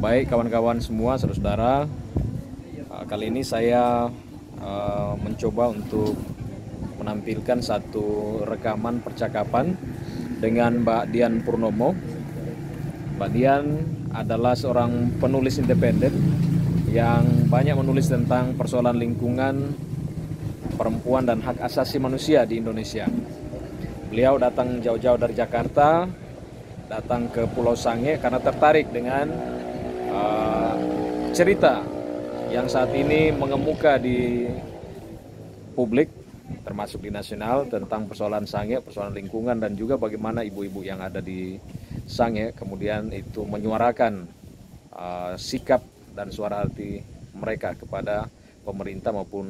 Baik kawan-kawan semua, saudara-saudara, kali ini saya mencoba untuk menampilkan satu rekaman percakapan dengan Mbak Dian Purnomo. Mbak Dian adalah seorang penulis independen yang banyak menulis tentang persoalan lingkungan, perempuan dan hak asasi manusia di Indonesia. Beliau datang jauh-jauh dari Jakarta, datang ke Pulau Sangihe karena tertarik dengan cerita yang saat ini mengemuka di publik, termasuk di nasional, tentang persoalan Sangihe, persoalan lingkungan, dan juga bagaimana ibu-ibu yang ada di Sangihe kemudian itu menyuarakan sikap dan suara hati mereka kepada pemerintah maupun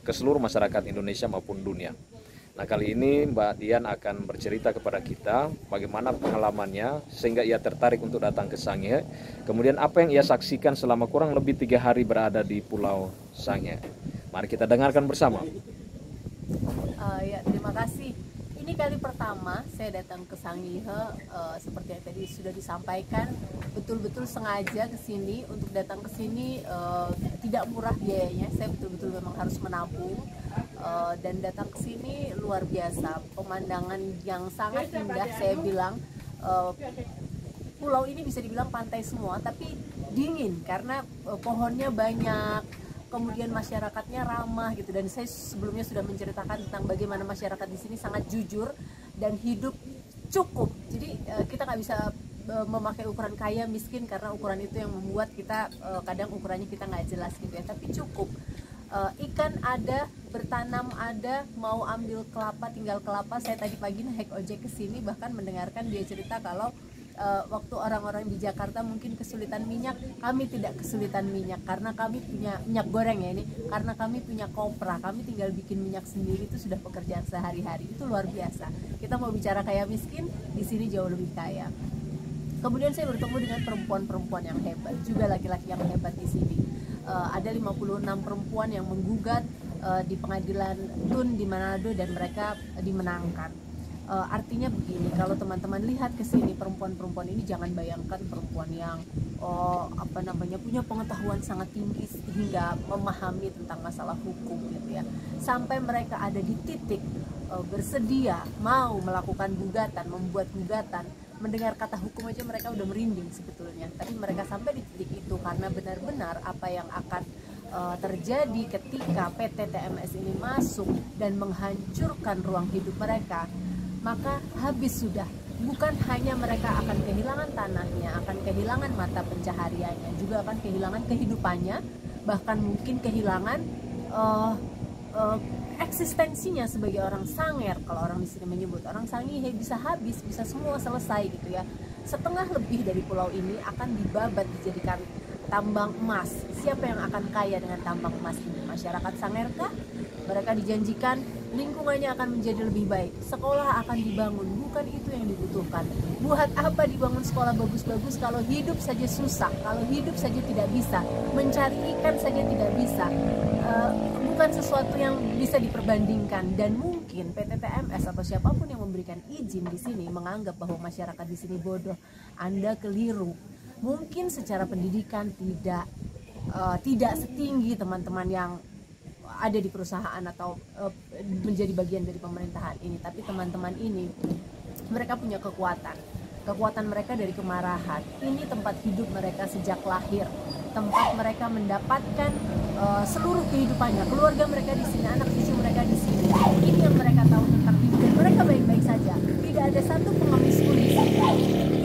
ke seluruh masyarakat Indonesia maupun dunia. Nah, kali ini Mbak Dian akan bercerita kepada kita bagaimana pengalamannya sehingga ia tertarik untuk datang ke Sangihe. Kemudian apa yang ia saksikan selama kurang lebih 3 hari berada di Pulau Sangihe. Mari kita dengarkan bersama. Ya, terima kasih. Ini kali pertama saya datang ke Sangihe, seperti yang tadi sudah disampaikan, betul-betul sengaja ke sini. Untuk datang ke sini tidak murah biayanya, saya betul-betul memang harus menabung. Dan datang ke sini luar biasa, pemandangan yang sangat indah. Saya bilang pulau ini bisa dibilang pantai semua, tapi dingin karena pohonnya banyak, kemudian masyarakatnya ramah gitu. Dan saya sebelumnya sudah menceritakan tentang bagaimana masyarakat di sini sangat jujur dan hidup cukup. Jadi kita nggak bisa memakai ukuran kaya miskin, karena ukuran itu yang membuat kita kadang ukurannya kita nggak jelas gitu ya, tapi cukup. Ikan ada, bertanam ada, mau ambil kelapa tinggal kelapa. Saya tadi pagi naik ojek ke sini bahkan mendengarkan dia cerita kalau waktu orang-orang di Jakarta mungkin kesulitan minyak, kami tidak kesulitan minyak karena kami punya minyak goreng ya ini, karena kami punya kopra, kami tinggal bikin minyak sendiri, itu sudah pekerjaan sehari-hari. Itu luar biasa. Kita mau bicara kaya miskin, di sini jauh lebih kaya. Kemudian saya bertemu dengan perempuan-perempuan yang hebat, juga laki-laki yang hebat di sini. Ada 56 perempuan yang menggugat di pengadilan Tun di Manado dan mereka dimenangkan. Artinya begini, kalau teman-teman lihat ke sini perempuan-perempuan ini, jangan bayangkan perempuan yang punya pengetahuan sangat tinggi hingga memahami tentang masalah hukum gitu ya. Sampai mereka ada di titik bersedia mau melakukan gugatan, membuat gugatan. Mendengar kata hukum aja mereka udah merinding sebetulnya, tapi mereka sampai di titik itu karena benar-benar apa yang akan terjadi ketika PT TMS ini masuk dan menghancurkan ruang hidup mereka, maka habis sudah. Bukan hanya mereka akan kehilangan tanahnya, akan kehilangan mata pencahariannya, juga akan kehilangan kehidupannya, bahkan mungkin kehilangan eksistensinya sebagai orang Sanger. Kalau orang di sini menyebut orang Sangihe, bisa habis, bisa semua selesai gitu ya. Setengah lebih dari pulau ini akan dibabat dijadikan tambang emas. Siapa yang akan kaya dengan tambang emas ini? Masyarakat Sanger kah? Mereka dijanjikan lingkungannya akan menjadi lebih baik, sekolah akan dibangun. Bukan itu yang dibutuhkan. Buat apa dibangun sekolah bagus-bagus kalau hidup saja susah, kalau hidup saja tidak bisa, mencari ikan saja tidak bisa. Bukan sesuatu yang bisa diperbandingkan. Dan mungkin PT TMS atau siapapun yang memberikan izin di sini menganggap bahwa masyarakat di sini bodoh. Anda keliru. Mungkin secara pendidikan tidak setinggi teman-teman yang ada di perusahaan atau menjadi bagian dari pemerintahan ini, tapi teman-teman ini mereka punya kekuatan mereka dari kemarahan. Ini tempat hidup mereka sejak lahir, tempat mereka mendapatkan seluruh kehidupannya, keluarga mereka di sini, anak cucu mereka di sini. Ini yang mereka tahu tentang hidup, dan mereka baik-baik saja. Tidak ada satu pengemis kulit,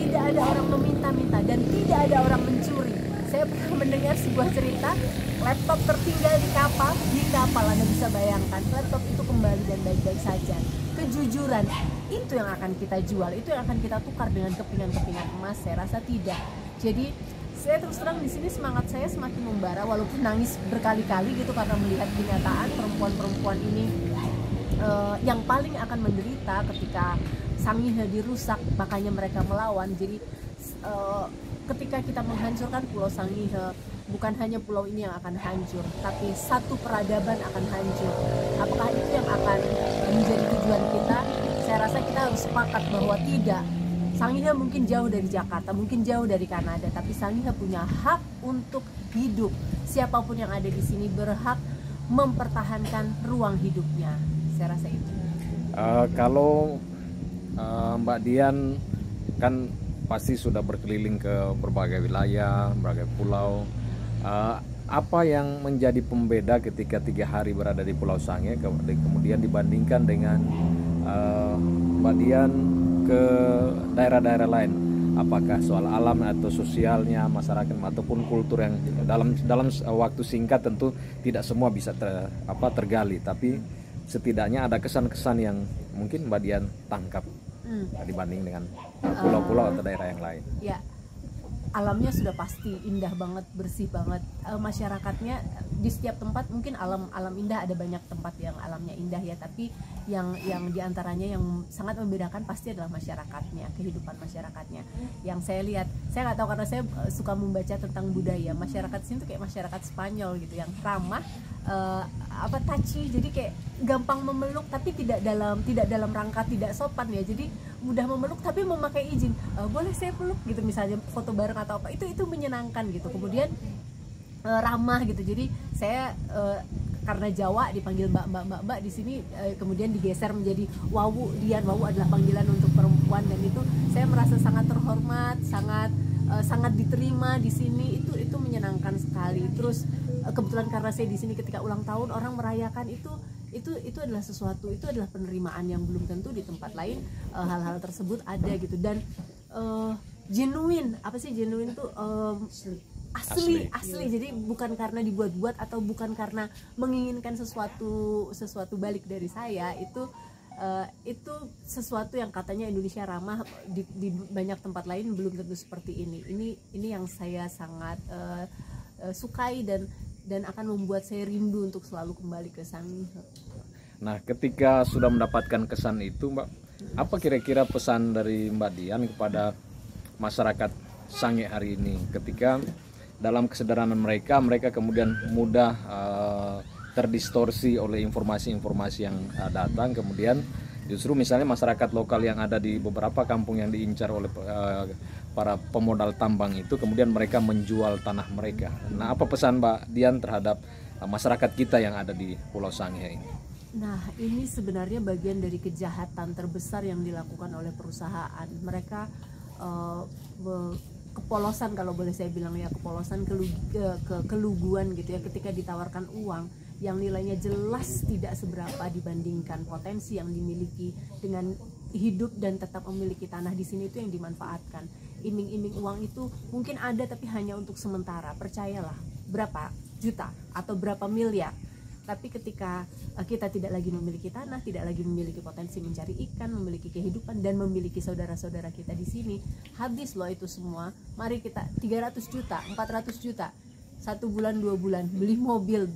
tidak ada orang meminta-minta, dan tidak ada orang mencuri. Saya pernah mendengar sebuah cerita, laptop tertinggal di kapal. Anda bisa bayangkan, laptop itu kembali dan baik-baik saja. Kejujuran, itu yang akan kita jual, itu yang akan kita tukar dengan kepingan-kepingan emas? Saya rasa tidak. Jadi saya terus terang di sini semangat saya semakin membara, walaupun nangis berkali-kali gitu karena melihat kenyataan perempuan-perempuan ini yang paling akan menderita ketika Sangihe dirusak, makanya mereka melawan. Jadi ketika kita menghancurkan Pulau Sangihe, bukan hanya pulau ini yang akan hancur, tapi satu peradaban akan hancur. Apakah itu yang akan menjadi tujuan kita? Saya rasa kita harus sepakat bahwa tidak. Sangihe mungkin jauh dari Jakarta, mungkin jauh dari Kanada, tapi Sangihe punya hak untuk hidup. Siapapun yang ada di sini berhak mempertahankan ruang hidupnya. Saya rasa itu. Kalau Mbak Dian kan pasti sudah berkeliling ke berbagai wilayah, berbagai pulau. Apa yang menjadi pembeda ketika 3 hari berada di Pulau Sangihe kemudian dibandingkan dengan Mbak Dian ke daerah-daerah lain? Apakah soal alam atau sosialnya masyarakat ataupun kultur yang dalam waktu singkat tentu tidak semua bisa tergali, tapi setidaknya ada kesan-kesan yang mungkin Mbak Dian tangkap dibanding dengan pulau-pulau atau daerah yang lain. Ya, alamnya sudah pasti indah banget, bersih banget. Masyarakatnya di setiap tempat mungkin alam indah, ada banyak tempat yang alamnya indah ya, tapi yang diantaranya yang sangat membedakan pasti adalah masyarakatnya, kehidupan masyarakatnya. Yang saya lihat, saya nggak tahu karena saya suka membaca tentang budaya masyarakat sini tuh kayak masyarakat Spanyol gitu, yang ramah, touchy, jadi kayak gampang memeluk tapi tidak dalam rangka tidak sopan ya, jadi mudah memeluk tapi memakai izin, boleh saya peluk gitu, misalnya foto bareng atau apa, itu menyenangkan gitu. Kemudian ramah gitu, jadi saya karena Jawa dipanggil mbak di sini, kemudian digeser menjadi Wawu Dian. Wawu adalah panggilan untuk perempuan, dan itu saya merasa sangat terhormat, sangat diterima di sini. Itu menyenangkan sekali. Terus kebetulan karena saya di sini ketika ulang tahun orang merayakan itu adalah sesuatu, itu adalah penerimaan yang belum tentu di tempat lain hal-hal tersebut ada gitu. Dan genuine, apa sih genuine tuh? Asli. Jadi bukan karena dibuat-buat atau bukan karena menginginkan sesuatu balik dari saya. Itu sesuatu yang katanya Indonesia ramah, di banyak tempat lain belum tentu seperti ini. Ini yang saya sangat sukai dan akan membuat saya rindu untuk selalu kembali ke Sangihe. Nah, ketika sudah mendapatkan kesan itu, Mbak, apa kira-kira pesan dari Mbak Dian kepada masyarakat Sangihe hari ini, ketika dalam kesederhanaan mereka kemudian mudah terdistorsi oleh informasi-informasi yang datang, kemudian justru misalnya masyarakat lokal yang ada di beberapa kampung yang diincar oleh para pemodal tambang itu, kemudian mereka menjual tanah mereka. Nah, apa pesan Mbak Dian terhadap masyarakat kita yang ada di Pulau Sangihe ini? Nah, ini sebenarnya bagian dari kejahatan terbesar yang dilakukan oleh perusahaan. Mereka kepolosan, kalau boleh saya bilang ya, kepolosan, keluguan gitu ya, ketika ditawarkan uang yang nilainya jelas tidak seberapa dibandingkan potensi yang dimiliki dengan hidup dan tetap memiliki tanah di sini, itu yang dimanfaatkan. Iming-iming uang itu mungkin ada tapi hanya untuk sementara. Percayalah, berapa juta atau berapa miliar, tapi ketika kita tidak lagi memiliki tanah, tidak lagi memiliki potensi mencari ikan, memiliki kehidupan, dan memiliki saudara-saudara kita di sini, habis loh itu semua. Mari kita 300 juta, 400 juta, 1 bulan, 2 bulan, beli mobil,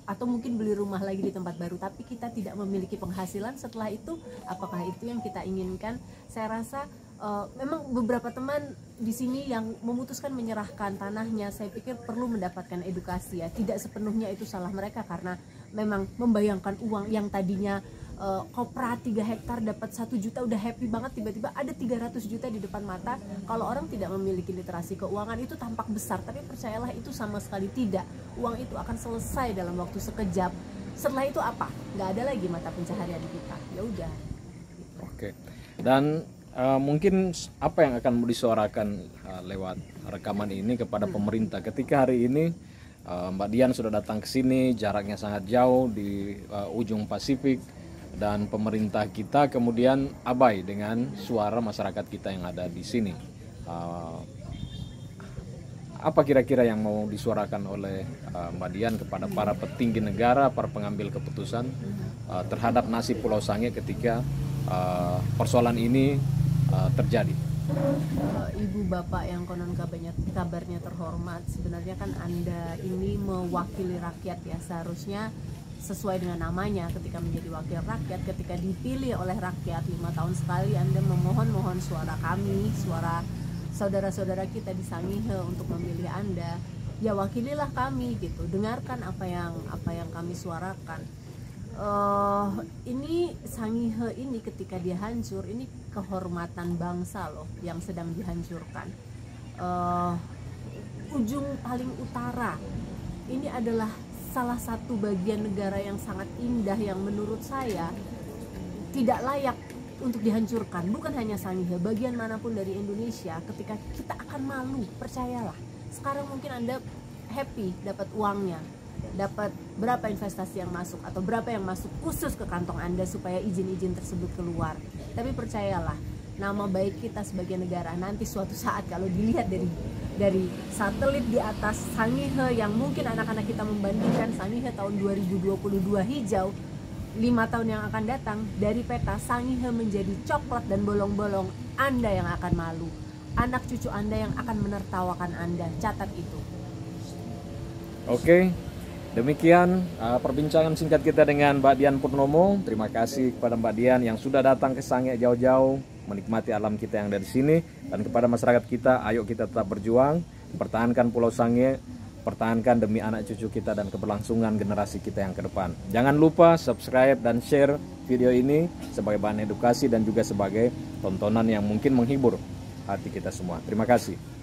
atau mungkin beli rumah lagi di tempat baru, tapi kita tidak memiliki penghasilan setelah itu. Apakah itu yang kita inginkan? Saya rasa memang beberapa teman di sini yang memutuskan menyerahkan tanahnya, saya pikir perlu mendapatkan edukasi ya. Tidak sepenuhnya itu salah mereka, karena memang membayangkan uang yang tadinya kopra 3 hektar dapat 1 juta udah happy banget, tiba-tiba ada 300 juta di depan mata. Kalau orang tidak memiliki literasi keuangan itu tampak besar, tapi percayalah itu sama sekali tidak. Uang itu akan selesai dalam waktu sekejap. Setelah itu apa? Nggak ada lagi mata pencaharian kita. Ya udah. Oke. Dan mungkin apa yang akan disuarakan lewat rekaman ini kepada pemerintah ketika hari ini Mbak Dian sudah datang ke sini, jaraknya sangat jauh di ujung Pasifik, dan pemerintah kita kemudian abai dengan suara masyarakat kita yang ada di sini. Apa kira-kira yang mau disuarakan oleh Mbak Dian kepada para petinggi negara, para pengambil keputusan terhadap nasib Pulau Sangihe ketika persoalan ini terjadi? Ibu bapak yang konon kabarnya terhormat, sebenarnya kan Anda ini mewakili rakyat ya, seharusnya sesuai dengan namanya. Ketika menjadi wakil rakyat, ketika dipilih oleh rakyat 5 tahun sekali, Anda memohon suara kami, suara saudara-saudara kita di Sangihe untuk memilih Anda. Ya wakililah kami gitu, dengarkan apa yang kami suarakan. Ini Sangihe ini ketika dia hancur, ini kehormatan bangsa loh yang sedang dihancurkan. Ujung paling utara ini adalah salah satu bagian negara yang sangat indah yang menurut saya tidak layak untuk dihancurkan. Bukan hanya Sangihe, bagian manapun dari Indonesia ketika kita akan malu, percayalah. Sekarang mungkin Anda happy dapat uangnya, dapat berapa investasi yang masuk atau berapa yang masuk khusus ke kantong Anda supaya izin-izin tersebut keluar. Tapi percayalah, nama baik kita sebagai negara nanti suatu saat kalau dilihat dari satelit di atas Sangihe yang mungkin anak-anak kita membandingkan Sangihe tahun 2022 hijau, 5 tahun yang akan datang dari peta Sangihe menjadi coklat dan bolong-bolong, Anda yang akan malu. Anak cucu Anda yang akan menertawakan Anda. Catat itu. Oke, demikian perbincangan singkat kita dengan Mbak Dian Purnomo. Terima kasih kepada Mbak Dian yang sudah datang ke Sangihe jauh-jauh menikmati alam kita yang ada di sini, dan kepada masyarakat kita, ayo kita tetap berjuang, pertahankan Pulau Sangihe, pertahankan demi anak cucu kita dan keberlangsungan generasi kita yang ke depan. Jangan lupa subscribe dan share video ini sebagai bahan edukasi dan juga sebagai tontonan yang mungkin menghibur hati kita semua. Terima kasih.